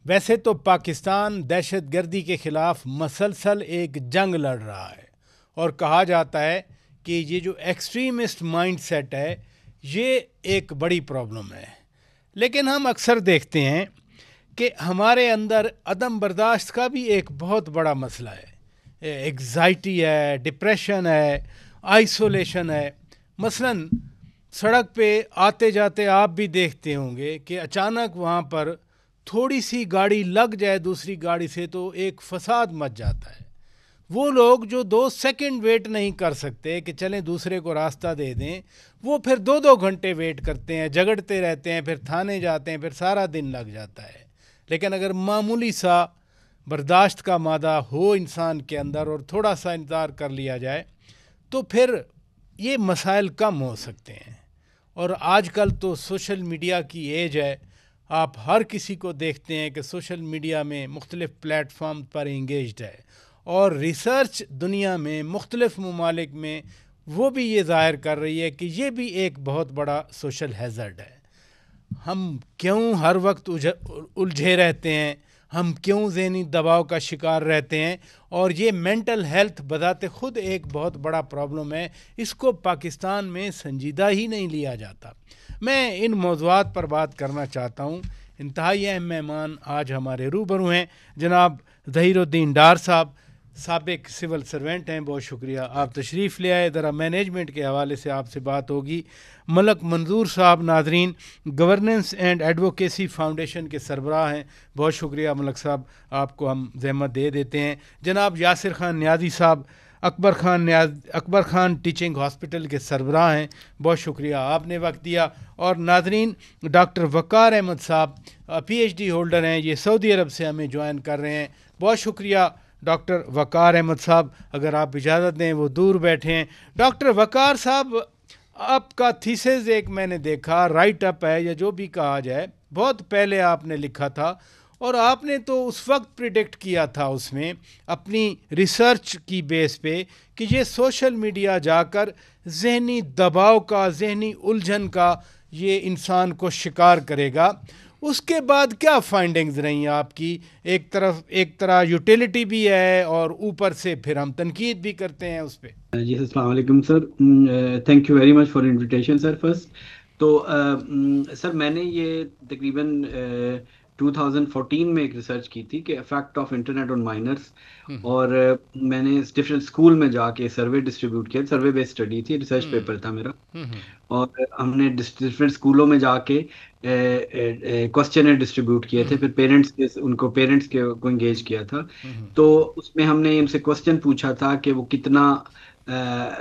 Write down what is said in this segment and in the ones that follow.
ویسے تو پاکستان دہشت گردی کے خلاف مسلسل ایک جنگ لڑ رہا ہے اور کہا جاتا ہے کہ یہ جو ایکسٹریمسٹ مائنڈ سیٹ ہے یہ ایک بڑی پرابلم ہے، لیکن ہم اکثر دیکھتے ہیں کہ ہمارے اندر عدم برداشت کا بھی ایک بہت بڑا مسئلہ ہے، ایگزائٹی ہے، ڈپریشن ہے، آئسولیشن ہے۔ مثلاً سڑک پہ آتے جاتے آپ بھی دیکھتے ہوں گے کہ اچانک وہاں پر تھوڑی سی گاڑی لگ جائے دوسری گاڑی سے تو ایک فساد مچ جاتا ہے۔ وہ لوگ جو 2 سیکنڈ ویٹ نہیں کر سکتے کہ چلیں دوسرے کو راستہ دے دیں، وہ پھر 2 گھنٹے ویٹ کرتے ہیں، جھگڑتے رہتے ہیں، پھر تھانے جاتے ہیں، پھر سارا دن لگ جاتا ہے۔ لیکن اگر معمولی سا برداشت کا مادہ ہو انسان کے اندر اور تھوڑا سا انتظار کر لیا جائے تو پھر یہ مسائل کم ہو سکتے ہیں۔ اور آج کل تو سوشل میڈیا کی ایج ہے، آپ ہر کسی کو دیکھتے ہیں کہ سوشل میڈیا میں مختلف پلیٹ فارم پر انگیجڈ ہے، اور ریسرچ دنیا میں مختلف ممالک میں وہ بھی یہ ظاہر کر رہی ہے کہ یہ بھی ایک بہت بڑا سوشل ہیزرڈ ہے۔ ہم کیوں ہر وقت الجھے رہتے ہیں، ہم کیوں ذہنی دباؤ کا شکار رہتے ہیں، اور یہ مینٹل ہیلتھ بذات خود ایک بہت بڑا پرابلم ہے، اس کو پاکستان میں سنجیدہ ہی نہیں لیا جاتا۔ میں ان موضوعات پر بات کرنا چاہتا ہوں۔ انتہائی اہم مہمان آج ہمارے روبرو ہیں، جناب ظہیر الدین ڈار صاحب، سابق سول سرونٹ ہیں، بہت شکریہ آپ تشریف لے آئے۔ ذرا مینجمنٹ کے حوالے سے آپ سے بات ہوگی۔ ملک منظور صاحب، ناظرین، گورننس اینڈ ایڈوکیسی فاؤنڈیشن کے سربراہ ہیں، بہت شکریہ ملک صاحب، آپ کو ہم زحمت دے دیتے ہیں۔ جناب یاسر خان نیازی صاحب، اکبر خان ٹیچنگ ہاسپٹل کے سربراہ ہیں، بہت شکریہ آپ نے وقت دیا۔ اور ناظرین، ڈاکٹر وقار احمد صاحب پی ایچ ڈی ہولڈر ہیں، یہ سعودی عرب سے ہمیں جوائن کر رہے ہیں، بہت شکریہ ڈاکٹر وقار احمد صاحب۔ اگر آپ اجازت دیں، وہ دور بیٹھے ہیں۔ ڈاکٹر وقار صاحب، آپ کا تھیسز ایک میں نے دیکھا، رائٹ اپ ہے یا جو بھی کہا جائے، بہت پہلے آپ نے لکھا تھا، اور آپ نے تو اس وقت پریڈکٹ کیا تھا اس میں اپنی ریسرچ کی بیس پہ کہ یہ سوشل میڈیا جا کر ذہنی دباؤ کا، ذہنی الجھن کا یہ انسان کو شکار کرے گا۔ اس کے بعد کیا فائنڈنگز رہی آپ کی؟ ایک طرح یوٹیلیٹی بھی ہے اور اوپر سے پھر ہم تنقید بھی کرتے ہیں اس پہ۔ جی السلام علیکم sir, thank you very much for invitation sir. First تو سر میں نے یہ تقریباً 2014 میں ایک ریسرچ کی تھی کہ effect of internet on minors, اور میں نے ڈفرینٹ اسکول میں جا کے سروے ڈسٹریبیوٹ کیا، سروے بیس اسٹڈی تھی، ریسرچ پیپر تھا میرا، اور ہم نے ڈفرینٹ اسکولوں میں جا کے کوسچن ڈسٹریبیوٹ کیے تھے، پھر پیرنٹس کو انگیج کیا تھا۔ تو اس میں ہم نے ان سے کوسچن پوچھا تھا کہ وہ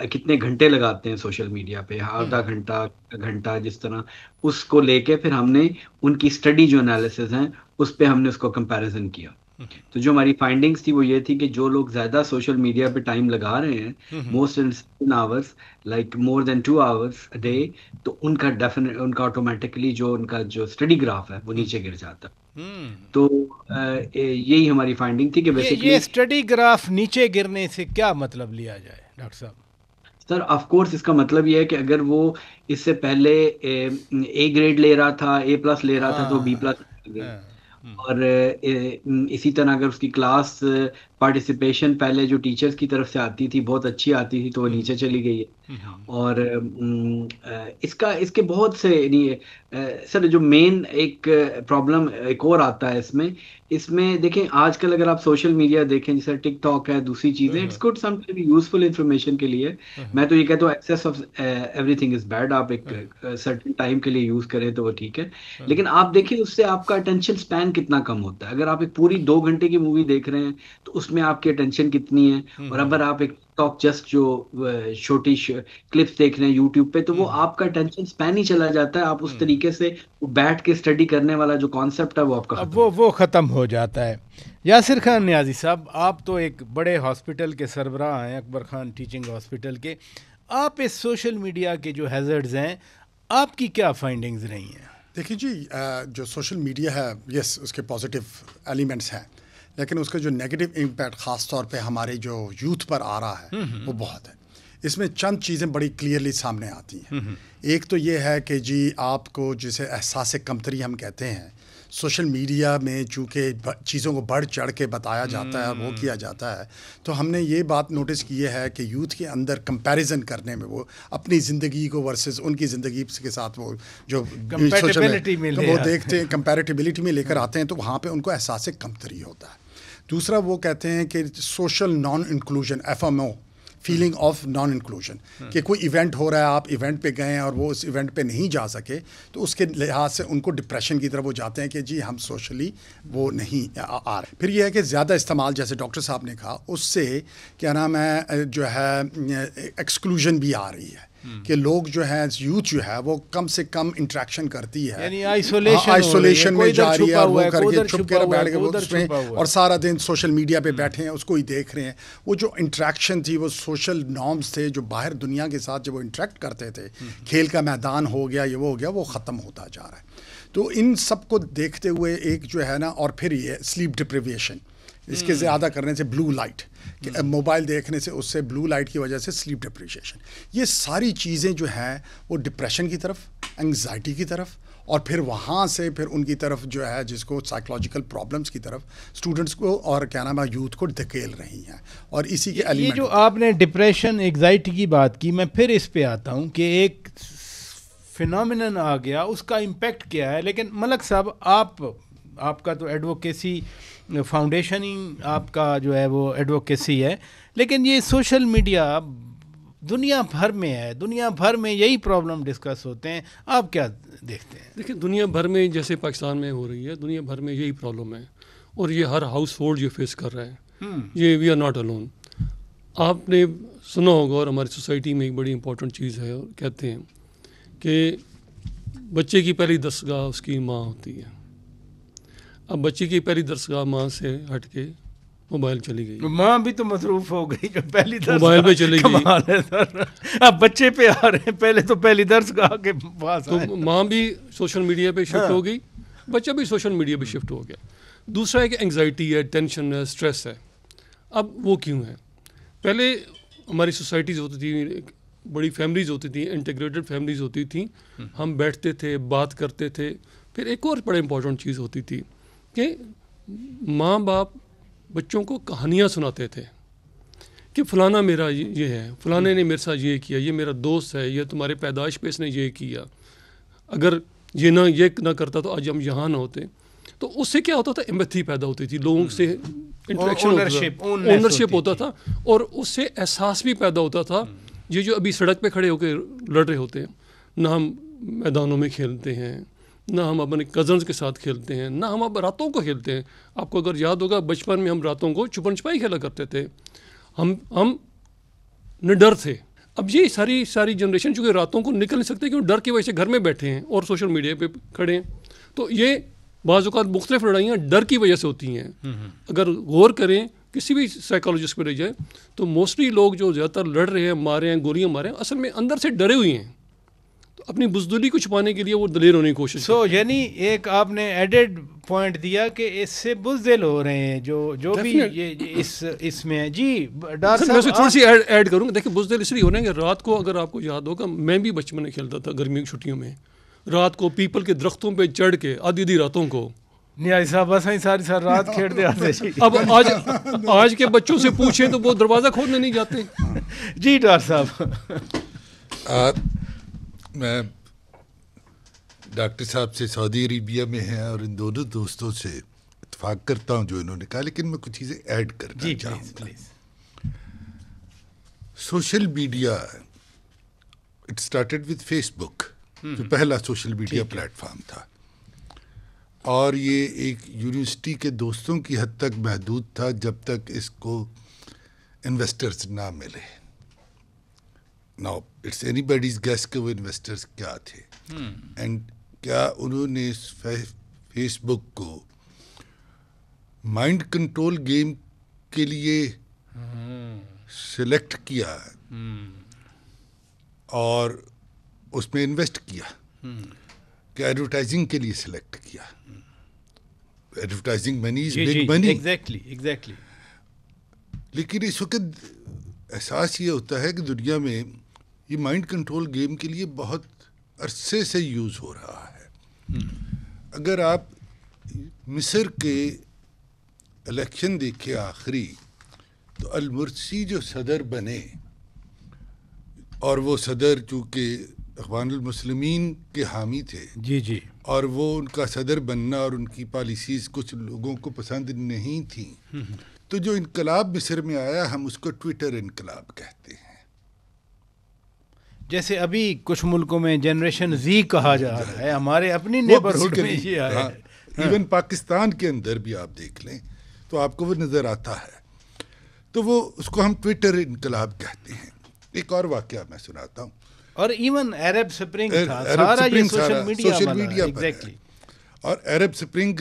کتنے گھنٹے لگاتے ہیں سوشل میڈیا پہ، آدھا گھنٹہ جس طرح، اس کو لے کے پھر ہم نے ان کی اسٹڈی جو انالیسز ہیں اس پہ ہم نے اس کو کمپیریزن کیا۔ تو جو ہماری فائنڈنگز تھی وہ یہ تھی کہ جو لوگ زیادہ سوشل میڈیا پہ ٹائم لگا رہے ہیں، most in 7 hours، like more than 2 hours a day، تو ان کا آٹومیٹکلی جو ان کا جو اسٹڈی گراف ہے وہ نیچے گر جاتا۔ تو یہی ہماری فائنڈنگ تھی کہ بیسیکلی یہ اسٹڈی گراف نیچے گرنے سے کیا مطلب لیا جائے ڈاکٹر صاحب؟ سر آف کورس اس کا مطلب یہ ہے کہ اگر وہ اس سے پہلے اے گریڈ لے رہا تھا، A+ لے رہا تھا، تو B+ اور اسی طرح اگر اس کی کلاس پارٹیسپیشن پہلے جو ٹیچرز کی طرف سے آتی تھی بہت اچھی آتی تھی تو وہ نیچے چلی گئی ہے۔ اور اس کے بہت سے سر جو مین ایک پرابلم ایک اور آتا ہے اس میں دیکھیں، آج کل اگر آپ سوشل میڈیا دیکھیں، جیسے ٹک ٹاک ہے، دوسری چیزیں، it's good some time useful information کے لیے، میں تو یہ کہتا ہوں excess of everything is bad, آپ ایک سرٹن ٹائم کے لیے یوز کریں تو وہ ٹھیک ہے، لیکن آپ دیکھیں اس سے آپ کا اٹینشن اسپین کتنا کم ہوتا ہے۔ اگر آپ ایک پوری 2 گھنٹے کی مووی دیکھ رہے ہیں تو اس میں آپ کی اٹینشن کتنی ہے، اور اگر آپ ایک ٹاک جسٹ جو چھوٹی کلپس دیکھ رہے ہیں یوٹیوب پہ، تو وہ آپ کا اٹینشن اسپین ہی چلا جاتا ہے، آپ اس طریقے سے بیٹھ کے اسٹڈی کرنے والا جو کانسیپٹ ہے وہ آپ کا وہ ختم ہو جاتا ہے۔ یاسر خان نیازی صاحب، آپ تو ایک بڑے ہاسپٹل کے سربراہ ہیں، اکبر خان ٹیچنگ ہاسپٹل کے، آپ اس سوشل میڈیا کے جو ہیزرڈز ہیں، آپ کی کیا فائنڈنگز رہی ہیں؟ دیکھیں جی، جو سوشل میڈیا ہے، یس اس کے پازیٹیو ایلیمنٹس ہیں، لیکن اس کا جو نیگیٹو امپیکٹ خاص طور پہ ہمارے جو یوتھ پر آ رہا ہے وہ بہت ہے۔ اس میں چند چیزیں بڑی کلیئرلی سامنے آتی ہیں۔ ایک تو یہ ہے کہ جی آپ کو جسے احساس کمتری ہم کہتے ہیں، سوشل میڈیا میں چونکہ چیزوں کو بڑھ چڑھ کے بتایا جاتا ہے اور وہ کیا جاتا ہے، تو ہم نے یہ بات نوٹس کی ہے کہ یوتھ کے اندر کمپیریزن کرنے میں، وہ اپنی زندگی کو ورسز ان کی زندگی کے ساتھ وہ جو وہ دیکھتے ہیں، کمپیریٹیبلٹی میں لے کر آتے ہیں، تو وہاں پہ ان کو احساس کمتری ہوتا ہے. دوسرا وہ کہتے ہیں کہ social naan inclusion, FMO، feeling of non inclusion, کہ کوئی ایونٹ ہو رہا ہے، آپ ایونٹ پہ گئے ہیں اور وہ اس ایونٹ پہ نہیں جا سکے، تو اس کے لحاظ سے ان کو ڈپریشن کی طرف وہ جاتے ہیں کہ جی ہم سوشلی وہ نہیں آ رہے. پھر یہ ہے کہ زیادہ استعمال، جیسے ڈاکٹر صاحب نے کہا، اس سے کیا نام ہے جو ہے ایکسکلوژن بھی آ رہی ہے، کہ لوگ جو ہے یوتھ جو ہے وہ کم سے کم انٹریکشن کرتی ہے، یعنی آئسولیشن میں جا رہی ہے، اور وہ کر کے چھپ کر بیٹھ کے وہ اس میں، اور سارا دن سوشل میڈیا پہ بیٹھے ہیں، اس کو ہی دیکھ رہے ہیں. وہ جو انٹریکشن تھی، وہ سوشل نارمز تھے جو باہر دنیا کے ساتھ جب وہ انٹریکٹ کرتے تھے، کھیل کا میدان ہو گیا، یہ وہ ہو گیا، وہ ختم ہوتا جا رہا ہے. تو ان سب کو دیکھتے ہوئے ایک جو ہے نا، اور پھر یہ سلیپ ڈپریویشن، اس کے زیادہ کرنے سے بلو لائٹ، موبائل دیکھنے سے، اس سے بلو لائٹ کی وجہ سے سلیپ ڈپریشن، یہ ساری چیزیں جو ہیں وہ ڈپریشن کی طرف، انگزائٹی کی طرف، اور پھر وہاں سے پھر ان کی طرف جو ہے جس کو سائیکولوجیکل پرابلمس کی طرف اسٹوڈنٹس کو اور کیا نام ہے یوتھ کو دھکیل رہی ہیں. اور اسی کے یہ جو آپ نے ڈپریشن انگزائٹی کی بات کی، میں پھر اس پہ آتا ہوں کہ ایک فینومینن آ گیا، اس کا امپیکٹ کیا ہے. لیکن ملک صاحب، آپ کا تو ایڈوکیسی فاؤنڈیشن ہی آپ کا جو ہے وہ ایڈوکیسی ہے، لیکن یہ سوشل میڈیا دنیا بھر میں ہے، دنیا بھر میں یہی پرابلم ڈسکس ہوتے ہیں، آپ کیا دیکھتے ہیں؟ دیکھیں، دنیا بھر میں جیسے پاکستان میں ہو رہی ہے، دنیا بھر میں یہی پرابلم ہے، اور یہ ہر ہاؤس ہولڈ یہ فیس کر رہا ہے. یہ وی آر ناٹ الون. آپ نے سنا ہوگا، اور ہماری سوسائٹی میں ایک بڑی امپورٹنٹ چیز ہے، اور کہتے ہیں کہ بچے کی پہلی درسگاہ اس کی ماں ہوتی ہے. اب بچے کی پہلی درسگاہ ماں سے ہٹ کے موبائل چلی گئی، ماں بھی تو مصروف ہو گئی جو پہلی درس موبائل پہ چلی گئی. اب بچے پہ آ رہے ہیں، پہلے تو پہلی درسگاہ کے پاس تو ماں بھی سوشل میڈیا پہ شفٹ ہو گئی، بچہ بھی سوشل میڈیا پہ شفٹ ہو گیا. دوسرا ہے کہ انگزائٹی ہے، ٹینشن ہے، اسٹریس ہے. اب وہ کیوں ہے؟ پہلے ہماری سوسائٹیز ہوتی تھی، بڑی فیملیز ہوتی تھیں، انٹیگریٹڈ فیملیز ہوتی تھیں، ہم بیٹھتے تھے، بات کرتے تھے. پھر ایک اور بڑا امپورٹنٹ چیز ہوتی تھی کہ ماں باپ بچوں کو کہانیاں سناتے تھے کہ فلانا میرا یہ ہے، فلانے نے میرے ساتھ یہ کیا، یہ میرا دوست ہے، یہ تمہارے پیدائش پہ اس نے یہ کیا، اگر یہ نہ کرتا تو آج ہم یہاں نہ ہوتے. تو اس سے کیا ہوتا تھا؟ ایمپتھی پیدا ہوتی تھی، لوگوں سے انٹریکشن، اونرشپ ہوتا تھا، اور اس سے احساس بھی پیدا ہوتا تھا. یہ جو ابھی سڑک پہ کھڑے ہو کے لڑ رہے ہوتے ہیں، نہ ہم میدانوں میں کھیلتے ہیں، نہ ہم اپنے کزنز کے ساتھ کھیلتے ہیں، نہ ہم اب راتوں کو کھیلتے ہیں. آپ کو اگر یاد ہوگا، بچپن میں ہم راتوں کو چھپن چھپائی کھیلا کرتے تھے، ہم نڈر تھے. اب یہ ساری جنریشن چونکہ راتوں کو نکل نہیں سکتے، کیوں؟ ڈر کی وجہ سے گھر میں بیٹھے ہیں اور سوشل میڈیا پہ کھڑے ہیں. تو یہ بعض اوقات مختلف لڑائیاں ڈر کی وجہ سے ہوتی ہیں. اگر غور کریں، کسی بھی سائیکالوجسٹ پہ رہ جائے، تو موسٹلی لوگ جو زیادہ تر لڑ رہے ہیں، مارے ہیں، گولیاں مارے ہیں، اصل میں اندر سے ڈرے ہوئے ہیں. تو اپنی بزدلی کو چھپانے کے لیے وہ دلیر ہونے کی کوشش. یعنی ایک آپ نے ایڈڈ پوائنٹ دیا کہ اس سے بزدل ہو رہے ہیں جو بھی اس میں. جی ڈاکٹر صاحب، میں تھوڑی سی ایڈ کروں گا. دیکھیں، بزدل اس لیے ہو رہے ہیں کہ رات کو، اگر آپ کو یاد ہوگا، میں بھی بچپن میں کھیلتا تھا گرمیوں کی چھٹیوں میں، رات کو پیپل کے درختوں پہ چڑھ کے آدھی راتوں کو. نیاز صاحب بس ساری رات کھیلتے آتے. اب آج کے بچوں سے پوچھیں تو وہ دروازہ کھولنے نہیں جاتے. جی ڈاکٹر صاحب، میں ڈاکٹر صاحب سے سعودی عربیہ میں ہیں، اور ان دونوں دوستوں سے اتفاق کرتا ہوں جو انہوں نے کہا، لیکن میں کچھ چیزیں ایڈ کرنا چاہوں گا. Social media it started with Facebook, جو پہلا سوشل میڈیا پلیٹ فارم تھا، اور یہ ایک یونیورسٹی کے دوستوں کی حد تک محدود تھا جب تک اس کو انویسٹرز نہ ملے. Now it's anybody's guess کہ وہ انویسٹرز کیا تھے، اینڈ کیا انہوں نے اس فیس بک کو مائنڈ کنٹرول گیم کے لیے سلیکٹ کیا اور اس میں انویسٹ کیا، کہ ایڈورٹائزنگ کے لیے سلیکٹ کیا؟ Advertising money is big money. Exactly. لیکن اس وقت احساس یہ ہوتا ہے کہ دنیا میں یہ مائنڈ کنٹرول گیم کے لیے بہت عرصے سے یوز ہو رہا ہے. اگر آپ مصر کے الیکشن دیکھے آخری، تو المرسی جو صدر بنے، اور وہ صدر چونکہ اخوان المسلمین کے حامی تھے، جی جی، اور وہ ان کا صدر بننا اور ان کی پالیسیز کچھ لوگوں کو پسند نہیں تھیں، تو جو انقلاب مصر میں آیا ہم اس کو ٹویٹر انقلاب کہتے ہیں. جیسے ابھی کچھ ملکوں میں جنریشن زی کہا جا رہا ہے، ہمارے اپنی نیبرہڈ میں یہ آیا ہے. ایون پاکستان کے اندر بھی آپ دیکھ لیں تو آپ کو وہ نظر آتا ہے. تو وہ اس کو ہم ٹویٹر انقلاب کہتے ہیں. ایک اور واقعہ میں سناتا ہوں. اور ایون عرب سپرنگ تھا، سارا یہ سوشل میڈیا پر ہے. اور عرب سپرنگ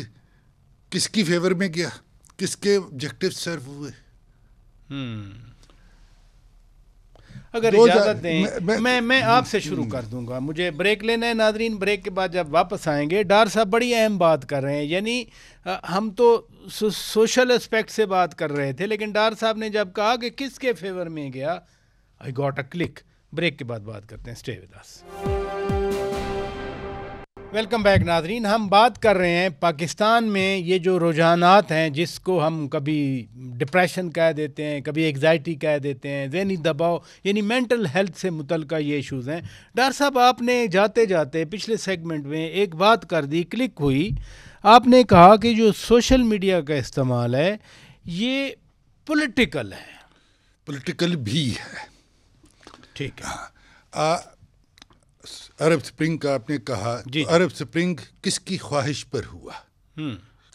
کس کی فیور میں گیا، کس کے آبجیکٹو سرو ہوئے؟ اگر اجازت دیں میں آپ سے شروع کر دوں گا، مجھے بریک لینا ہے. ناظرین بریک کے بعد جب واپس آئیں گے، ڈار صاحب بڑی اہم بات کر رہے ہیں. یعنی ہم تو سوشل اسپیکٹ سے بات کر رہے تھے، لیکن ڈار صاحب نے جب کہا کہ کس کے فیور میں گیا، I got a click. Break کے بعد بات کرتے ہیں. Stay with us. Welcome back ناظرین. ہم بات کر رہے ہیں پاکستان میں یہ جو رجحانات ہیں، جس کو ہم کبھی ڈپریشن کہہ دیتے ہیں، کبھی ایگزائٹی کہہ دیتے ہیں، ذہنی دباؤ، یعنی مینٹل ہیلتھ سے متعلقہ یہ ایشوز ہیں. ڈاکٹر صاحب آپ نے جاتے جاتے پچھلے سیگمنٹ میں ایک بات کر دی، کلک ہوئی. آپ نے کہا کہ جو سوشل میڈیا کا استعمال ہے یہ پولیٹیکل ہے. پولیٹیکل بھی ہے. ٹھیک ہے. عرب سپرنگ کا آپ نے کہا، جی. عرب سپرنگ کس کی خواہش پر ہوا؟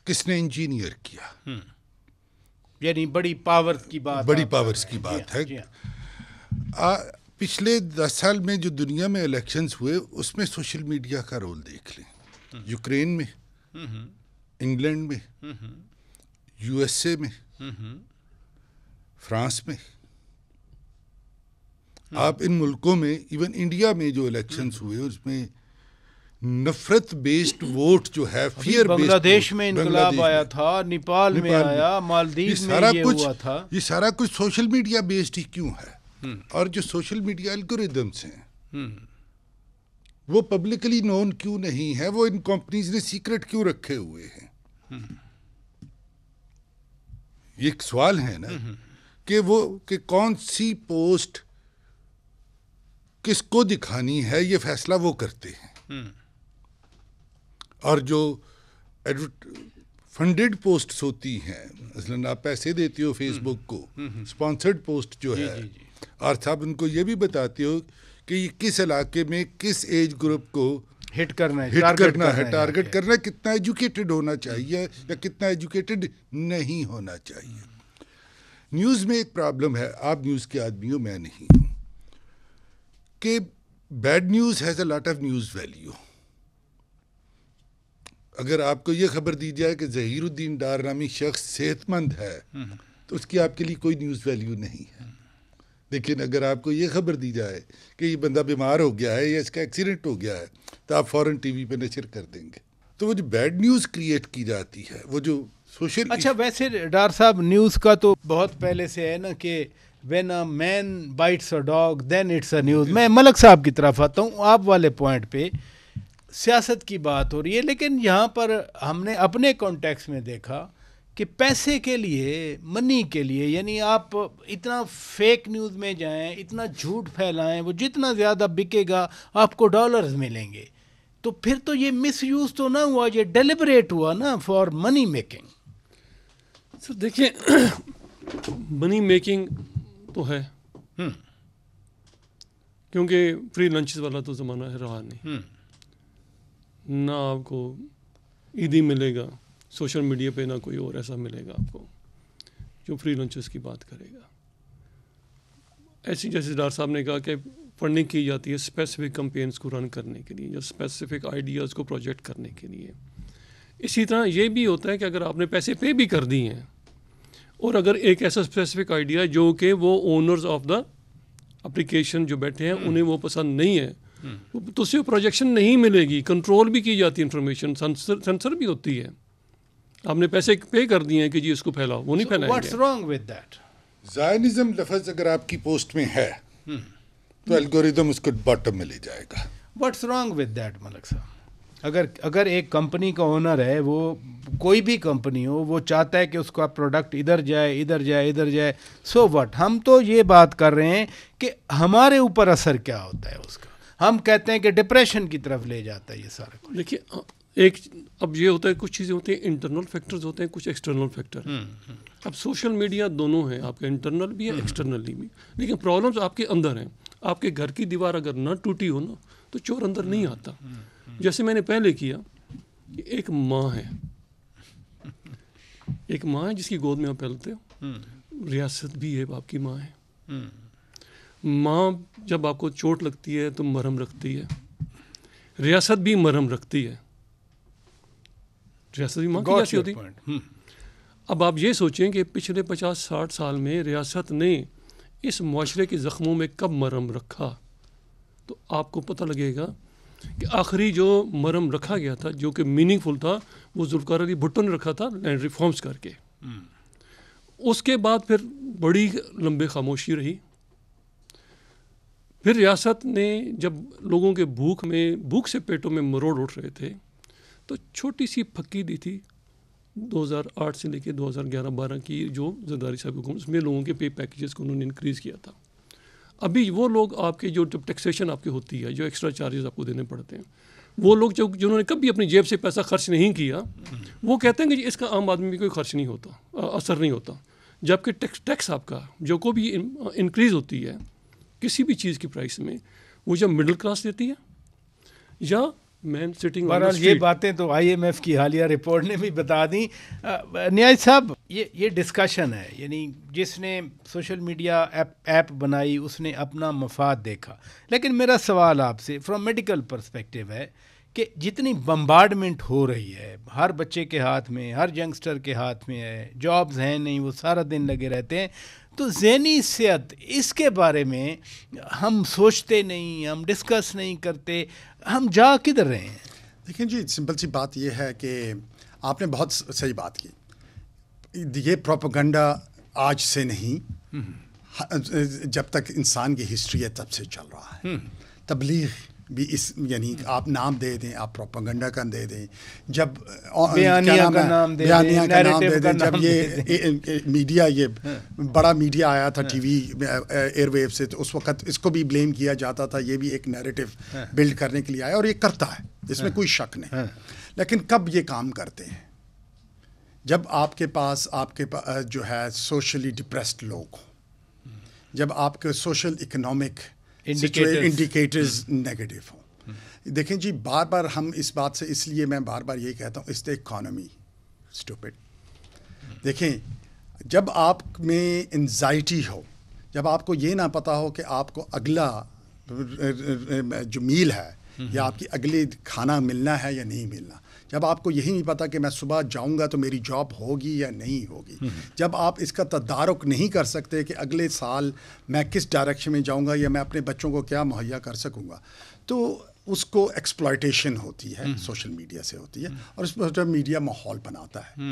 کس نے انجینئر کیا؟ یعنی بڑی پاور کی بات، بڑی پاورز کی بات ہے. پچھلے 10 سال میں جو دنیا میں الیکشنز ہوئے اس میں سوشل میڈیا کا رول دیکھ لیں. یوکرین میں، انگلینڈ میں، یو ایس اے میں، فرانس میں، آپ ان ملکوں میں، ایون انڈیا میں جو الیکشنز ہوئے اس میں نفرت بیسڈ ووٹ جو ہے، فیئر بیسڈ. بنگلہ دیش میں انقلاب آیا تھا، نیپال میں آیا، مالدیو میں یہ ہوا تھا. یہ سارا کچھ سوشل میڈیا بیسڈ ہی کیوں ہے؟ اور جو سوشل میڈیا الگوریدمس ہیں وہ پبلکلی نون کیوں نہیں ہے؟ وہ ان کمپنیز نے سیکرٹ کیوں رکھے ہوئے ہیں؟ یہ ایک سوال ہے نا کہ کون سی پوسٹ کس کو دکھانی ہے، یہ فیصلہ وہ کرتے ہیں. اور جو فنڈڈ پوسٹس ہوتی ہیں، مثلاً آپ پیسے دیتے ہو فیس بک کو، اسپانسرڈ پوسٹ جو ہے، اور صاحب ان کو یہ بھی بتاتے ہو کہ یہ کس علاقے میں کس ایج گروپ کو ہٹ کرنا ہے، ٹارگٹ کرنا ہے، کتنا ایجوکیٹڈ ہونا چاہیے یا کتنا ایجوکیٹڈ نہیں ہونا چاہیے. نیوز میں ایک پرابلم ہے، آپ نیوز کے آدمی ہو، میں نہیں ہوں، کہ bad news has a lot of news value. اگر آپ کو یہ خبر دی جائے کہ ظہیر الدین ڈار نامی شخص صحت مند ہے تو اس کی آپ کے لیے کوئی نیوز ویلیو نہیں ہے. لیکن اگر آپ کو یہ خبر دی جائے کہ یہ بندہ بیمار ہو گیا ہے یا اس کا ایکسیڈنٹ ہو گیا ہے تو آپ فوراً ٹی وی پہ نشر کر دیں گے. تو وہ جو بیڈ نیوز کریٹ کی جاتی ہے، وہ جو سوشل... اچھا ویسے ڈار صاحب نیوز کا تو بہت پہلے سے ہے نا کہ when a man bites a dog then it's a news. میں ملک صاحب کی طرف آتا ہوں. آپ والے پوائنٹ پہ سیاست کی بات ہو رہی ہے، لیکن یہاں پر ہم نے اپنے کانٹیکس میں دیکھا کہ پیسے کے لیے، منی کے لیے، یعنی آپ اتنا فیک نیوز میں جائیں، اتنا جھوٹ پھیلائیں، وہ جتنا زیادہ بکے گا آپ کو ڈالرز ملیں گے. تو پھر تو یہ مس یوز تو نہ ہوا، یہ ڈیلیبریٹ ہوا نا فار منی میکنگ. سر دیکھیں، منی میکنگ تو ہے، کیونکہ فری لنچز والا تو زمانہ ہے رہا نہیں. نہ آپ کو عیدی ملے گا سوشل میڈیا پہ، نہ کوئی اور ایسا ملے گا آپ کو جو فری لنچز کی بات کرے گا. ایسی جیسے ڈار صاحب نے کہا کہ فنڈنگ کی جاتی ہے اسپیسیفک کمپینس کو رن کرنے کے لیے یا اسپیسیفک آئیڈیاز کو پروجیکٹ کرنے کے لیے. اسی طرح یہ بھی ہوتا ہے کہ اگر آپ نے پیسے پے بھی کر دیے ہیں اور اگر ایک ایسا اسپیسیفک آئیڈیا جو کہ وہ اونرز آف دا اپلیکیشن جو بیٹھے ہیں انہیں وہ پسند نہیں ہے تو اسے پروجیکشن نہیں ملے گی. کنٹرول بھی کی جاتی ہے، انفارمیشن سینسر بھی ہوتی ہے. آپ نے پیسے پے کر دیے ہیں کہ جی اس کو پھیلاؤ، وہ نہیں پھیلائیں گے. What's wrong with that? Zionism لفظ اگر آپ کی پوسٹ میں ہے تو الگوریدم اس کو باٹم میں لے جائے گا. What's wrong with that ملک صاحب؟ اگر ایک کمپنی کا اونر ہے, وہ کوئی بھی کمپنی ہو, وہ چاہتا ہے کہ اس کا پروڈکٹ ادھر جائے ادھر جائے ادھر جائے, سو واٹ. ہم تو یہ بات کر رہے ہیں کہ ہمارے اوپر اثر کیا ہوتا ہے اس کا. ہم کہتے ہیں کہ ڈپریشن کی طرف لے جاتا ہے یہ سارا کچھ. دیکھیے ایک اب یہ ہوتا ہے, کچھ چیزیں ہوتی ہیں انٹرنل فیکٹرز ہوتے ہیں, کچھ ایکسٹرنل فیکٹر ہیں. اب سوشل میڈیا دونوں ہیں, آپ کا انٹرنل بھی ہے ایکسٹرنلی بھی, لیکن پرابلمس آپ کے اندر ہیں. آپ کے گھر کی دیوار اگر نہ ٹوٹی ہو نا تو چور اندر نہیں آتا. جیسے میں نے پہلے کیا, ایک ماں ہے, ایک ماں ہے جس کی گود میں آپ پلتے ہو, ریاست بھی ہے آپ کی ماں ہے. ماں جب آپ کو چوٹ لگتی ہے تو مرہم رکھتی ہے, ریاست بھی مرہم رکھتی ہے. ریاست بھی ماں کی جیسی ہوتی. اب آپ یہ سوچیں کہ پچھلے 50-60 سال میں ریاست نے اس معاشرے کے زخموں میں کب مرہم رکھا, تو آپ کو پتہ لگے گا کہ آخری جو مرہم رکھا گیا تھا جو کہ میننگ فل تھا, وہ ذوالفقار علی بھٹو نے رکھا تھا لینڈ ریفارمز کر کے. اس کے بعد پھر بڑی لمبے خاموشی رہی. پھر ریاست نے جب لوگوں کے بھوک سے پیٹوں میں مروڑ اٹھ رہے تھے تو چھوٹی سی پھکی دی تھی 2008 سے لے کے 2011-12 کی جو زرداری صاحب حکومت, اس میں لوگوں کے پے پیکیجز کو انہوں نے انکریز کیا تھا. ابھی وہ لوگ آپ کے جو ٹیکسیشن آپ کی ہوتی ہے, جو ایکسٹرا چارجز آپ کو دینے پڑتے ہیں, وہ لوگ جنہوں نے کبھی اپنی جیب سے پیسہ خرچ نہیں کیا, وہ کہتے ہیں کہ اس کا عام آدمی میں کوئی خرچ نہیں ہوتا, اثر نہیں ہوتا. جبکہ ٹیکس آپ کا جو کو بھی انکریز ہوتی ہے کسی بھی چیز کی پرائس میں, وہ جب مڈل کلاس دیتی ہے یا مین سٹنگ. بہرحال یہ باتیں تو IMF کی حالیہ رپورٹ نے بھی بتا دیں. نیاز صاحب, یہ ڈسکشن ہے, یعنی جس نے سوشل میڈیا ایپ بنائی اس نے اپنا مفاد دیکھا, لیکن میرا سوال آپ سے فرام میڈیکل پرسپیکٹیو ہے کہ جتنی بمبارڈمنٹ ہو رہی ہے, ہر بچے کے ہاتھ میں, ہر ینگسٹر کے ہاتھ میں ہے, جابز ہیں نہیں, وہ سارا دن لگے رہتے ہیں, تو ذہنی صحت اس کے بارے میں ہم سوچتے نہیں, ہم ڈسکس نہیں کرتے, ہم جا کدھر رہے ہیں؟ دیکھیں جی, سمپل سی بات یہ ہے کہ آپ نے بہت صحیح بات کی. یہ پروپیگنڈا آج سے نہیں, جب تک انسان کی ہسٹری ہے تب سے چل رہا ہے. تبلیغ بھی اس, یعنی آپ نام دے دیں, آپ پروپیگنڈا کا دے دیں, جب بیانیہ کا نام دے دیں, جب یہ میڈیا, یہ بڑا میڈیا آیا تھا ٹی وی ایئر ویو سے, تو اس وقت اس کو بھی بلیم کیا جاتا تھا, یہ بھی ایک نیریٹو بلڈ کرنے کے لیے آیا, اور یہ کرتا ہے, اس میں کوئی شک نہیں. لیکن کب یہ کام کرتے ہیں؟ جب آپ کے پاس جو ہے سوشلی ڈپریسڈ لوگ ہوں, جب آپ کے سوشل اکنامک انڈیکیٹرز نیگیٹو ہوں. دیکھیں جی, بار بار ہم اس بات سے, اس لیے میں بار بار یہی کہتا ہوں, اس دا اکانومی اسٹوپڈ. دیکھیں, جب آپ میں انزائٹی ہو, جب آپ کو یہ نہ پتہ ہو کہ آپ کو اگلا جو میل ہے یا آپ کی اگلی کھانا ملنا ہے یا نہیں ملنا, جب آپ کو یہی نہیں پتہ کہ میں صبح جاؤں گا تو میری جاب ہوگی یا نہیں ہوگی, جب آپ اس کا تدارک نہیں کر سکتے کہ اگلے سال میں کس ڈائریکشن میں جاؤں گا یا میں اپنے بچوں کو کیا مہیا کر سکوں گا, تو اس کو ایکسپلائٹیشن ہوتی ہے, سوشل میڈیا سے ہوتی ہے, اور اس پر میڈیا ماحول بناتا ہے.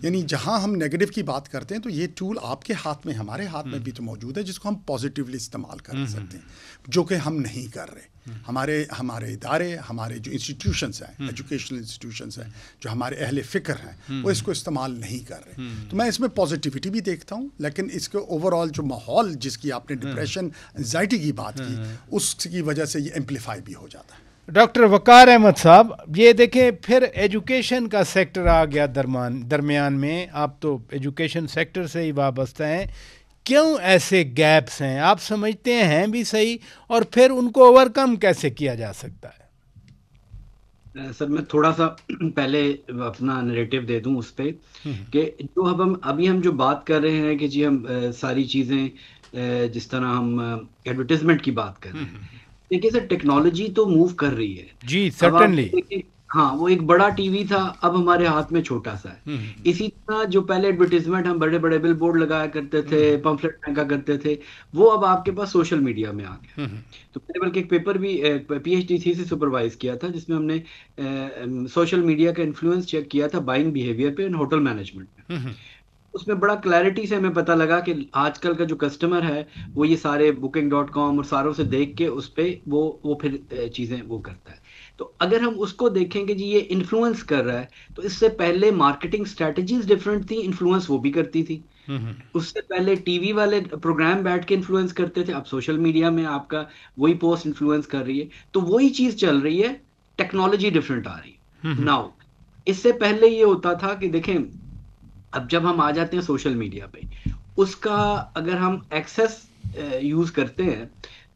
یعنی جہاں ہم نیگیٹو کی بات کرتے ہیں تو یہ ٹول آپ کے ہاتھ میں, ہمارے ہاتھ میں بھی تو موجود ہے, جس کو ہم پازیٹیولی استعمال کر سکتے ہیں, جو کہ ہم نہیں کر رہے. ہمارے ادارے, ہمارے جو انسٹیٹیوشنس ہیں, ایجوکیشنل انسٹیٹیوشنس ہیں, جو ہمارے اہل فکر ہیں, وہ اس کو استعمال نہیں کر رہے. تو میں اس میں پازیٹیوٹی بھی دیکھتا ہوں, لیکن اس کے اوور آل جو ماحول, جس کی آپ نے ڈپریشن, انزائٹی کی بات کی, اس کی وجہ سے یہ ایمپلیفائی بھی ہو جاتا ہے. ڈاکٹر وقار احمد صاحب, یہ دیکھیں پھر ایجوکیشن کا سیکٹر آ گیا درمیان میں, آپ تو ایجوکیشن سیکٹر سے ہی وابستہ ہیں. کیوں ایسے گیپس ہیں, آپ سمجھتے ہیں بھی صحیح, اور پھر ان کو اوور کم کیسے کیا جا سکتا ہے؟ سر میں تھوڑا سا پہلے اپنا نریٹو دے دوں اس پہ, کہ جو ابھی ہم جو بات کر رہے ہیں کہ جی ہم ساری چیزیں جس طرح ہم ایڈورٹیزمنٹ کی بات کر رہے ہیں, دیکھیے سر ٹیکنالوجی تو موو کر رہی ہے. جی سرٹنلی. ہاں, وہ ایک بڑا ٹی وی تھا, اب ہمارے ہاتھ میں چھوٹا سا ہے. اسی طرح جو پہلے ایڈورٹیزمنٹ ہم بڑے بڑے بل بورڈ لگایا کرتے تھے, پمفلٹ پھینکا کرتے تھے, وہ اب آپ کے پاس سوشل میڈیا میں آ گیا. تو میں نے بلکہ ایک پیپر بھی PhD سے سپروائز کیا تھا, جس میں ہم نے سوشل میڈیا کا انفلوئنس چیک کیا تھا بائنگ بیہیویئر پہ, ہوٹل مینجمنٹ میں. اس میں بڑا کلیئرٹی سے ہمیں پتہ لگا کہ آج کل کا جو کسٹمر ہے وہ یہ سارے Booking.com اور ساروں سے دیکھ کے اس پہ وہ پھر چیزیں وہ کرتا ہے. تو اگر ہم اس کو دیکھیں کہ جی یہ انفلوئنس کر رہا ہے، تو اس سے پہلے مارکیٹنگ اسٹریٹجیز ڈفرینٹ تھیں، انفلوئنس وہ بھی کرتی تھی. اس سے پہلے ٹی وی والے پروگرام بیٹھ کے انفلوئنس کرتے تھے، اب سوشل میڈیا میں آپ کا وہی پوسٹ انفلوئنس کر رہی ہے. تو وہی چیز چل رہی ہے، ٹیکنالوجی ڈفرینٹ آ رہی ہے. ناؤ اس سے پہلے یہ ہوتا تھا کہ دیکھیں اب جب ہم آ جاتے ہیں سوشل میڈیا پہ، اس کا اگر ہم ایکسیس یوز کرتے ہیں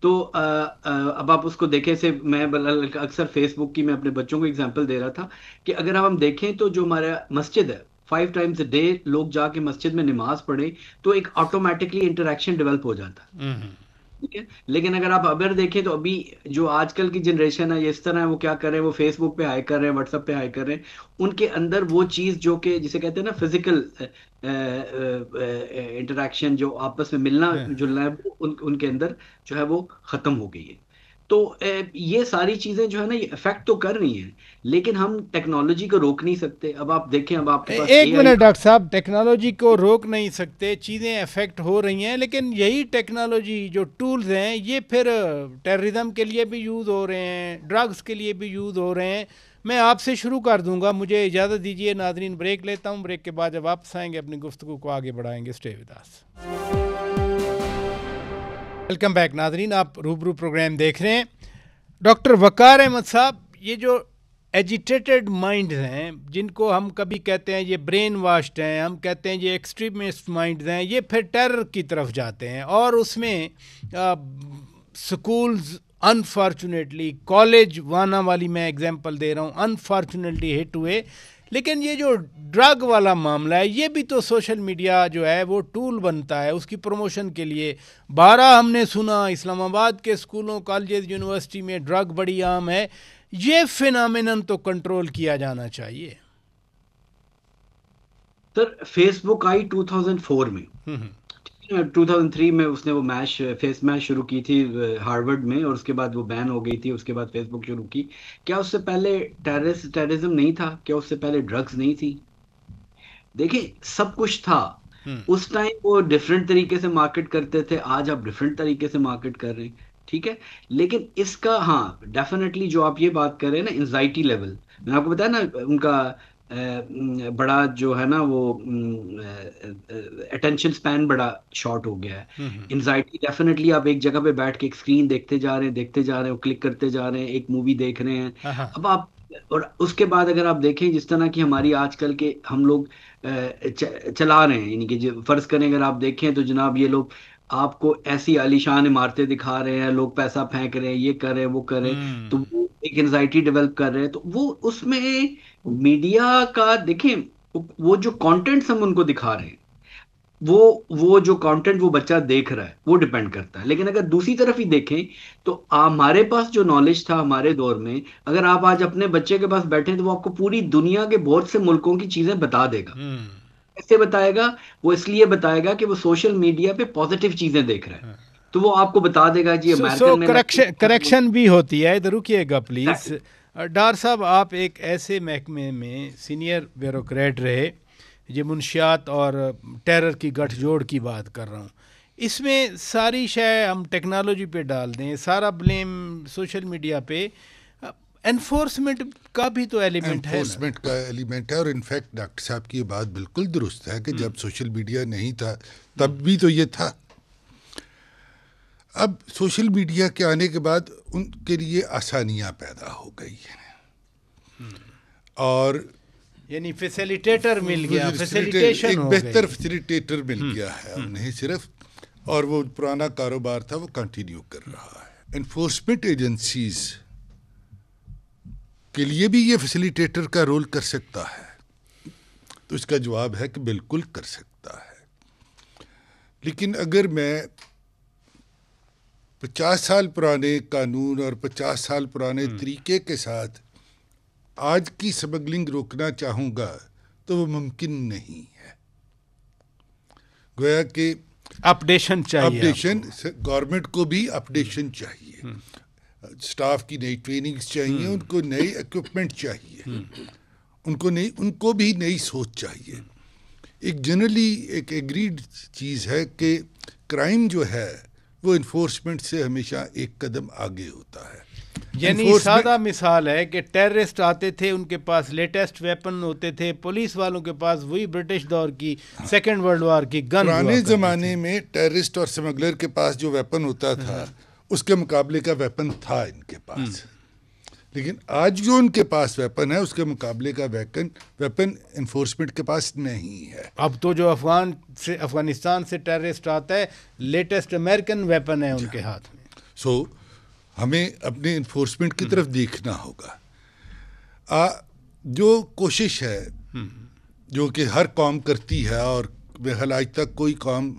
تو اب آپ اس کو دیکھیں سے میں اکثر فیس بک کی میں اپنے بچوں کو اگزامپل دے رہا تھا کہ اگر ہم دیکھیں تو جو ہمارا مسجد ہے 5 times a day لوگ جا کے مسجد میں نماز پڑھیں تو ایک آٹومیٹکلی انٹریکشن ڈیولپ ہو جاتا ہے. ٹھیک ہے، لیکن اگر آپ ابر دیکھیں تو ابھی جو آج کل کی جنریشن ہے یہ اس طرح ہے، وہ کیا کر رہے ہیں، وہ فیس بک پہ ہائی کر رہے ہیں، واٹس ایپ پہ ہائی کر رہے ہیں. ان کے اندر وہ چیز جو کہ جسے کہتے ہیں نا فزیکل انٹریکشن، جو آپس میں ملنا جلنا ہے، ان کے اندر جو ہے وہ ختم ہو گئی ہے. تو یہ ساری چیزیں جو ہے نا یہ افیکٹ تو کر رہی ہیں، لیکن ہم ٹیکنالوجی کو روک نہیں سکتے. اب آپ دیکھیں اب آپ کے پاس ایک منٹ ڈاکٹر صاحب، ٹیکنالوجی کو روک نہیں سکتے، چیزیں افیکٹ ہو رہی ہیں، لیکن یہی ٹیکنالوجی جو ٹولز ہیں یہ پھر ٹیررزم کے لیے بھی یوز ہو رہے ہیں، ڈرگز کے لیے بھی یوز ہو رہے ہیں. میں آپ سے شروع کر دوں گا، مجھے اجازت دیجیے ناظرین، بریک لیتا ہوں. بریک کے بعد جب واپس آئیں گے اپنی گفتگو کو آگے بڑھائیں گے. Stay with us. Welcome back ناظرین، آپ روبرو پروگرام دیکھ رہے ہیں. ڈاکٹر وقار احمد صاحب، یہ جو ایجیٹیٹڈ مائنڈز ہیں، جن کو ہم کبھی کہتے ہیں یہ برین واشڈ ہیں، ہم کہتے ہیں یہ ایکسٹریمسٹ مائنڈز ہیں، یہ پھر ٹیرر کی طرف جاتے ہیں. اور اس میں سکولز انفارچونیٹلی، کالج وانا والی میں ایگزامپل دے رہا ہوں، انفارچونیٹلی ہٹ ہوئے. لیکن یہ جو ڈرگ والا معاملہ ہے یہ بھی تو سوشل میڈیا جو ہے وہ ٹول بنتا ہے اس کی پروموشن کے لیے. بارہ ہم نے سنا اسلام آباد کے اسکولوں، کالجز، یونیورسٹی میں ڈرگ بڑی عام ہے. یہ فینامینن تو کنٹرول کیا جانا چاہیے. سر فیس بک آئی 2004 میں، 2003 میں اس نے وہ فیس میش شروع کی تھی ہارورڈ میں، اور اس کے بعد وہ بین ہو گئی تھی. اس کے بعد فیس بک شروع کی. کیا اس سے پہلے ٹیررزم نہیں تھا؟ کیا اس سے پہلے ڈرگز نہیں تھی؟ دیکھیں سب کچھ تھا. اس ٹائم وہ ڈفرینٹ طریقے سے مارکیٹ کرتے تھے، آج آپ ڈفرینٹ طریقے سے مارکیٹ کر رہے ہیں. ٹھیک ہے، لیکن اس کا ہاں ڈیفینیٹلی جو آپ یہ بات کر رہے ہیں نا انزائٹی لیول، میں نے آپ کو بتایا نا ان کا بڑا جو ہے نا وہ اٹینشن سپین بڑا شارٹ ہو گیا ہے. انزائٹی ڈیفینیٹلی، آپ ایک جگہ پہ بیٹھ کے ایک اسکرین دیکھتے جا رہے ہیں، کلک کرتے جا رہے ہیں، ایک مووی دیکھ رہے ہیں. اب آپ اور اس کے بعد اگر آپ دیکھیں جس طرح کی ہماری آج کل کے ہم لوگ چلا رہے ہیں، یعنی کہ فرض کریں اگر آپ دیکھیں تو جناب یہ لوگ آپ کو ایسی عالیشان عمارتیں دکھا رہے ہیں، لوگ پیسہ پھینک رہے ہیں، یہ کر رہے ہیں، وہ کر رہے ہیں، تو وہ ایک انزائٹی ڈیولپ کر رہے ہیں. تو وہ اس میں میڈیا کا دیکھیں وہ جو کانٹینٹس ہم ان کو دکھا رہے ہیں، وہ جو کانٹینٹ وہ بچہ دیکھ رہا ہے وہ ڈیپینڈ کرتا ہے. لیکن اگر دوسری طرف ہی دیکھیں تو ہمارے پاس جو نالج تھا ہمارے دور میں، اگر آپ آج اپنے بچے کے پاس بیٹھیں تو وہ آپ کو پوری دنیا کے بہت سے ملکوں کی چیزیں بتا دے گا. کیسے بتائے گا؟ وہ اس لیے بتائے گا کہ وہ سوشل میڈیا پہ پازیٹیو چیزیں دیکھ رہا ہے، تو وہ آپ کو بتا دے گا جی امریکن میں کریکشن بھی ہوتی ہے. ادھر رکیے گا پلیز. ڈار صاحب، آپ ایک ایسے محکمے میں سینئر بیوروکریٹ رہے، یہ منشیات اور ٹیرر کی گٹھ جوڑ کی بات کر رہا ہوں. اس میں ساری شے ہم ٹیکنالوجی پہ ڈال دیں، سارا بلیم سوشل میڈیا پہ، انفورسمنٹ کا بھی تو ایلیمنٹ ہے. انفورسمنٹ کا ایلیمنٹ ہے، اور انفیکٹ ڈاکٹر صاحب کی یہ بات بالکل درست ہے کہ جب سوشل میڈیا نہیں تھا تب بھی تو یہ تھا. اب سوشل میڈیا کے آنے کے بعد ان کے لیے آسانیاں پیدا ہو گئی ہیں، اور یعنی فیسیلیٹیٹر مل گیا، فیسیلیٹیشن ایک ہو بہتر گئی. فیسیلیٹیٹر مل گیا ہے اب نہیں صرف، اور وہ پرانا کاروبار تھا وہ کنٹینیو کر رہا ہے. انفورسمنٹ ایجنسیز کے لیے بھی یہ فیسیلیٹیٹر کا رول کر سکتا ہے، تو اس کا جواب ہے کہ بالکل کر سکتا ہے. لیکن اگر میں 50 سال پرانے قانون اور 50 سال پرانے طریقے کے ساتھ آج کی سمگلنگ روکنا چاہوں گا تو وہ ممکن نہیں ہے. گویا کہ اپڈیشن چاہیے، گورنمنٹ کو بھی اپڈیشن چاہیے، سٹاف کی نئی ٹریننگز چاہیے، ان کو نئی ایکوپمنٹ چاہیے، ان کو بھی نئی سوچ چاہیے. ایک جنرلی ایک ایگریڈ چیز ہے کہ کرائم جو ہے وہ انفورسمنٹ سے ہمیشہ ایک قدم آگے ہوتا ہے. یعنی سادہ مثال ہے کہ ٹیررسٹ آتے تھے، ان کے پاس لیٹسٹ ویپن ہوتے تھے، پولیس والوں کے پاس وہی برٹش دور کی سیکنڈ ورلڈ وار کی گن. پرانے زمانے میں ٹیررسٹ اور اسمگلر کے پاس جو ویپن ہوتا تھا اس کے مقابلے کا ویپن تھا ان کے پاس، لیکن آج جو ان کے پاس ویپن ہے اس کے مقابلے کا ویپن انفورسمنٹ کے پاس نہیں ہے. اب تو جو افغانستان سے ٹیررسٹ آتا ہے لیٹسٹ امریکن ویپن ہے ان کے ہاتھ میں. سو ہمیں اپنے انفورسمنٹ کی طرف دیکھنا ہوگا. جو کوشش ہے جو کہ ہر قوم کرتی ہے، اور بہرحال آج تک کوئی قوم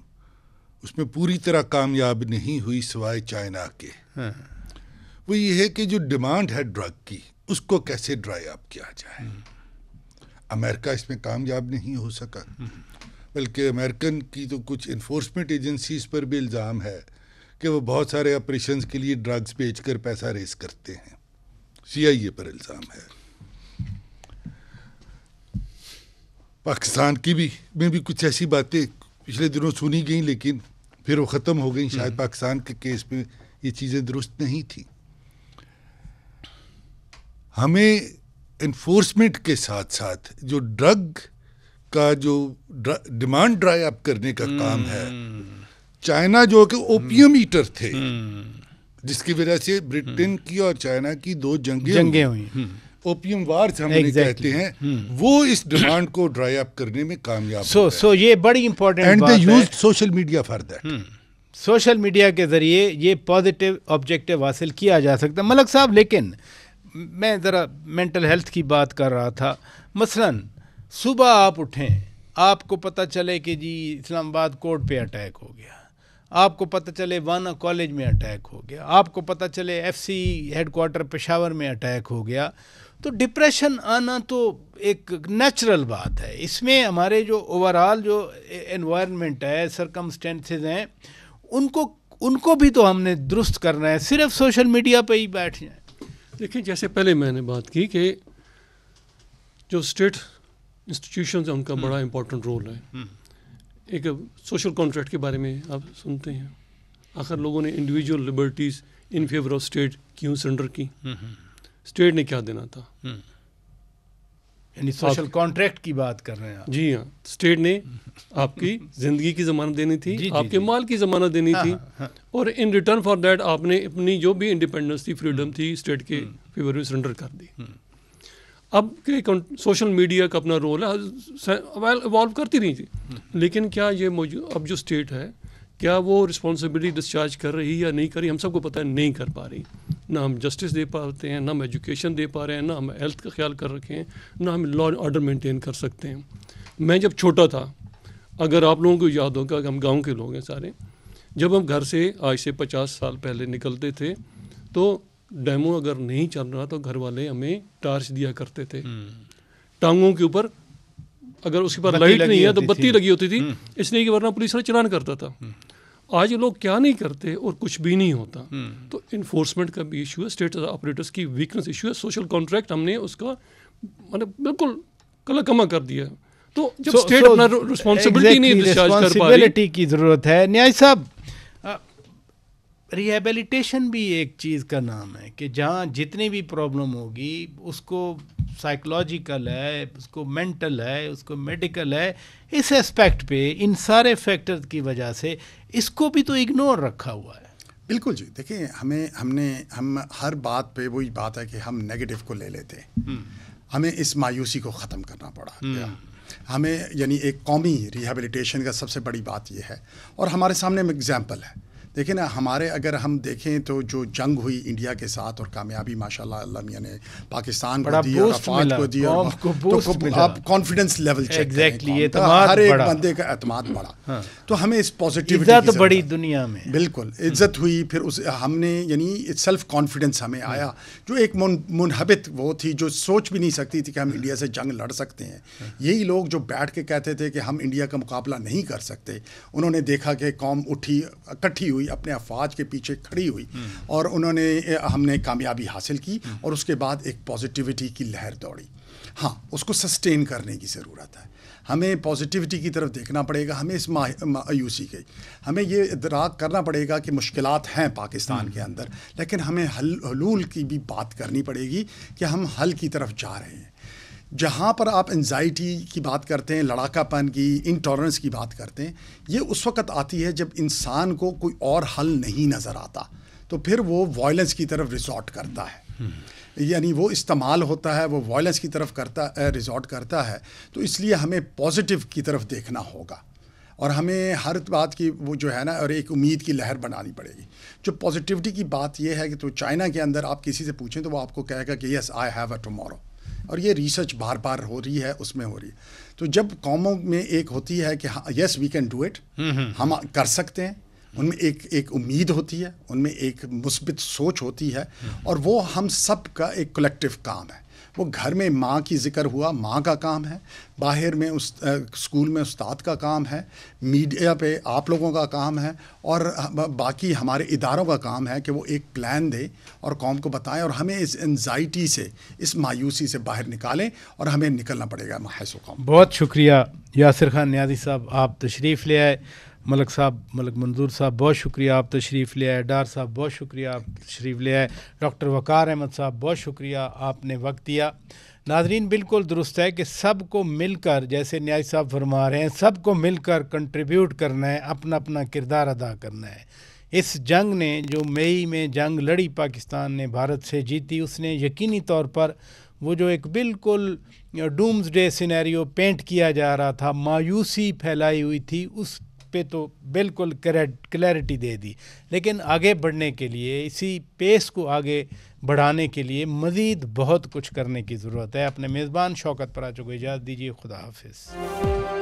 اس میں پوری طرح کامیاب نہیں ہوئی سوائے چائنا کے، وہ یہ ہے کہ جو ڈیمانڈ ہے ڈرگ کی اس کو کیسے ڈرائی اپ کیا جائے. امریکہ اس میں کامیاب نہیں ہو سکا، بلکہ امریکن کی تو کچھ انفورسمنٹ ایجنسیز پر بھی الزام ہے کہ وہ بہت سارے آپریشنز کے لیے ڈرگز بیچ کر پیسہ ریز کرتے ہیں. CIA پر الزام ہے. پاکستان کی میں بھی کچھ ایسی باتیں پچھلے دنوں سنی گئیں لیکن پھر وہ ختم ہو گئیں. شاید پاکستان کے کیس میں یہ چیزیں درست نہیں تھیں. ہمیں انفورسمنٹ کے ساتھ ساتھ جو ڈرگ کا جو ڈیمانڈ ڈرائی اپ کرنے کا کام ہے، چائنا جو کہ اوپیم ایٹر تھے جس کی وجہ سے برٹن کی اور چائنا کی 2 جنگیں ہوئی، اوپیم وارز ہم نے کہتے ہیں، وہ اس ڈیمانڈ کو ڈرائی اپ کرنے میں کامیاب ہوئے. سو یہ بڑی امپورٹنٹ بات ہے. And they used social media for that. Social media کے ذریعے یہ پازیٹیو آبجیکٹیو حاصل کیا جا سکتا ہے. ملک صاحب، لیکن میں ذرا مینٹل ہیلتھ کی بات کر رہا تھا. مثلا صبح آپ اٹھیں، آپ کو پتہ چلے کہ جی اسلام آباد کورٹ پہ اٹیک ہو گیا، آپ کو پتہ چلے وانا کالج میں اٹیک ہو گیا، آپ کو پتہ چلے FC ہیڈ کوارٹر پشاور میں اٹیک ہو گیا، تو ڈپریشن آنا تو ایک نیچرل بات ہے. اس میں ہمارے جو اوورآل جو انوائرمنٹ ہے، سرکمسٹینسز ہیں، ان کو بھی تو ہم نے درست کرنا ہے. صرف سوشل میڈیا پہ ہی بیٹھ جائیں. دیکھیں، جیسے پہلے میں نے بات کی کہ جو اسٹیٹ انسٹیٹیوشنز ہیں ان کا بڑا امپورٹنٹ رول ہے. ایک سوشل کانٹریکٹ کے بارے میں آپ سنتے ہیں، آخر لوگوں نے individual liberties in favour of state کیوں سرنڈر کی؟ اسٹیٹ نے کیا دینا تھا؟ یعنی سوشل کانٹریکٹ کی بات کر رہے ہیں آپ. جی ہاں، اسٹیٹ نے آپ کی زندگی کی ضمانت دینی تھی، آپ کے مال کی ضمانت دینی تھی، اور ان ریٹرن فار دیٹ آپ نے اپنی جو بھی انڈیپینڈنس تھی، فریڈم تھی، اسٹیٹ کے فیور میں سرنڈر کر دی. اب سوشل میڈیا کا اپنا رول ہے، ایوالو کرتی رہی تھی، لیکن کیا یہ اب جو اسٹیٹ ہے کیا وہ رسپانسبلٹی ڈسچارج کر رہی یا نہیں کر رہی؟ ہم سب کو پتہ ہے نہیں کر پا رہی. نہ ہم جسٹس دے پاتے ہیں، نہ ہم ایجوکیشن دے پا رہے ہیں، نہ ہم ہیلتھ کا خیال کر رکھے ہیں، نہ ہم لا اینڈ آرڈر مینٹین کر سکتے ہیں. میں جب چھوٹا تھا، اگر آپ لوگوں کو یاد ہوگا کہ ہم گاؤں کے لوگ ہیں سارے، جب ہم گھر سے آج سے 50 سال پہلے نکلتے تھے تو ڈیمو اگر نہیں چل رہا تو گھر والے ہمیں ٹارچ دیا کرتے تھے ٹانگوں کے اوپر. اگر اس کے اوپر لائٹ نہیں ہے تو بتی لگی ہوتی تھی، اس لیے کہ ورنہ پولیس والے چلان کرتا تھا. آج لوگ کیا نہیں کرتے اور کچھ بھی نہیں ہوتا. تو انفورسمنٹ کا بھی ایشو ہے، اسٹیٹ آپریٹرس کی ویکنس ایشو ہے. سوشل کانٹریکٹ ہم نے اس کا مطلب بالکل کلا کما کر دیا. تو جب اسٹیٹ اپنا رسپانسبلٹی نہیں ڈسچارج کر پا رہی، کی ضرورت ہے. نیاز صاحب، ریہیبلیٹیشن بھی ایک چیز کا نام ہے کہ جہاں جتنی بھی پرابلم ہوگی اس کو سائیکولوجیکل ہے، اس کو مینٹل ہے، اس کو میڈیکل ہے، اس اسپیکٹ پہ ان سارے فیکٹر کی وجہ سے اس کو بھی تو اگنور رکھا ہوا ہے. بالکل جی. دیکھیں، ہم ہر بات پہ وہی بات ہے کہ ہم نیگیٹو کو لے لیتے ہیں. ہمیں اس مایوسی کو ختم کرنا پڑا. ہمیں یعنی ایک قومی ریہیبلیٹیشن کا سب سے بڑی بات یہ ہے، اور ہمارے سامنے ایگزامپل ہے. دیکھیں نا، ہمارے اگر ہم دیکھیں تو جو جنگ ہوئی انڈیا کے ساتھ اور کامیابی ماشاءاللہ اللہ میاں نے پاکستان کو دی اور افواج کو دی، اور آپ کانفیڈنس لیول چیک کریں، ہر ایک بندے کا اعتماد بڑھا. تو ہمیں اس پازیٹیوٹی عزت بڑی دنیا میں، بالکل عزت ہوئی. پھر ہم نے یعنی سیلف کانفیڈنس ہمیں آیا. جو ایک منحبت وہ تھی جو سوچ بھی نہیں سکتی تھی کہ ہم انڈیا سے جنگ لڑ سکتے ہیں، یہی لوگ جو بیٹھ کے کہتے تھے کہ ہم انڈیا کا مقابلہ نہیں کر سکتے، انہوں نے دیکھا کہ قوم اٹھی، اکٹھی ہوئی، اپنے افواج کے پیچھے کھڑی ہوئی، اور ہم نے کامیابی حاصل کی، اور اس کے بعد ایک پازیٹیوٹی کی لہر دوڑی. ہاں، اس کو سسٹین کرنے کی ضرورت ہے. ہمیں پازیٹیوٹی کی طرف دیکھنا پڑے گا. ہمیں اس مایوسی کی ہمیں یہ ادراک کرنا پڑے گا کہ مشکلات ہیں پاکستان کے اندر, لیکن ہمیں حلول کی بھی بات کرنی پڑے گی کہ ہم حل کی طرف جا رہے ہیں. جہاں پر آپ انزائٹی کی بات کرتے ہیں, لڑاکا پن کی, انٹالرنس کی بات کرتے ہیں, یہ اس وقت آتی ہے جب انسان کو کوئی اور حل نہیں نظر آتا, تو پھر وہ وائلنس کی طرف ریزورٹ کرتا ہے. یعنی وہ استعمال ہوتا ہے, وہ وائلنس کی طرف ریزورٹ کرتا ہے. تو اس لیے ہمیں پازیٹیو کی طرف دیکھنا ہوگا, اور ہمیں ہر بات کی وہ جو ہے نا, اور ایک امید کی لہر بنانی پڑے گی. جو پازیٹیوٹی کی بات یہ ہے کہ تو چائنا کے اندر آپ کسی سے پوچھیں تو وہ آپ کو کہے گا کہ یس آئی ہیو اے ٹمورو, اور یہ ریسرچ بار بار ہو رہی ہے, اس میں ہو رہی ہے. تو جب قوموں میں ایک ہوتی ہے کہ یس وی کین ڈو اٹ, ہم کر سکتے ہیں, ان میں ایک امید ہوتی ہے, ان میں ایک مثبت سوچ ہوتی ہے, اور وہ ہم سب کا ایک کلیکٹیو کام ہے. وہ گھر میں ماں کی ذکر ہوا, ماں کا کام ہے, باہر میں اسکول میں استاد کا کام ہے, میڈیا پہ آپ لوگوں کا کام ہے, اور باقی ہمارے اداروں کا کام ہے کہ وہ ایک پلان دے اور قوم کو بتائیں, اور ہمیں اس انزائٹی سے, اس مایوسی سے باہر نکالیں, اور ہمیں نکلنا پڑے گا محض قوم. بہت شکریہ یاسر خان نیازی صاحب, آپ تشریف لے آئے. ملک منظور صاحب بہت شکریہ, آپ تشریف لے آئے. ڈار صاحب بہت شکریہ, آپ تشریف لے آئے. ڈاکٹر وقار احمد صاحب بہت شکریہ, آپ نے وقت دیا. ناظرین, بالکل درست ہے کہ سب کو مل کر, جیسے نیازی صاحب فرما رہے ہیں, سب کو مل کر کنٹریبیوٹ کرنا ہے, اپنا اپنا کردار ادا کرنا ہے. اس جنگ نے, جو مئی میں جنگ لڑی پاکستان نے بھارت سے جیتی, اس نے یقینی طور پر وہ جو ایک بالکل ڈومز ڈے سینیریو پینٹ کیا جا رہا تھا, مایوسی پھیلائی ہوئی تھی, اس پہ تو بالکل کلیئرٹی دے دی. لیکن آگے بڑھنے کے لیے, اسی پیس کو آگے بڑھانے کے لیے مزید بہت کچھ کرنے کی ضرورت ہے. اپنے میزبان شوکت پراچو کو اجازت دیجیے. خدا حافظ.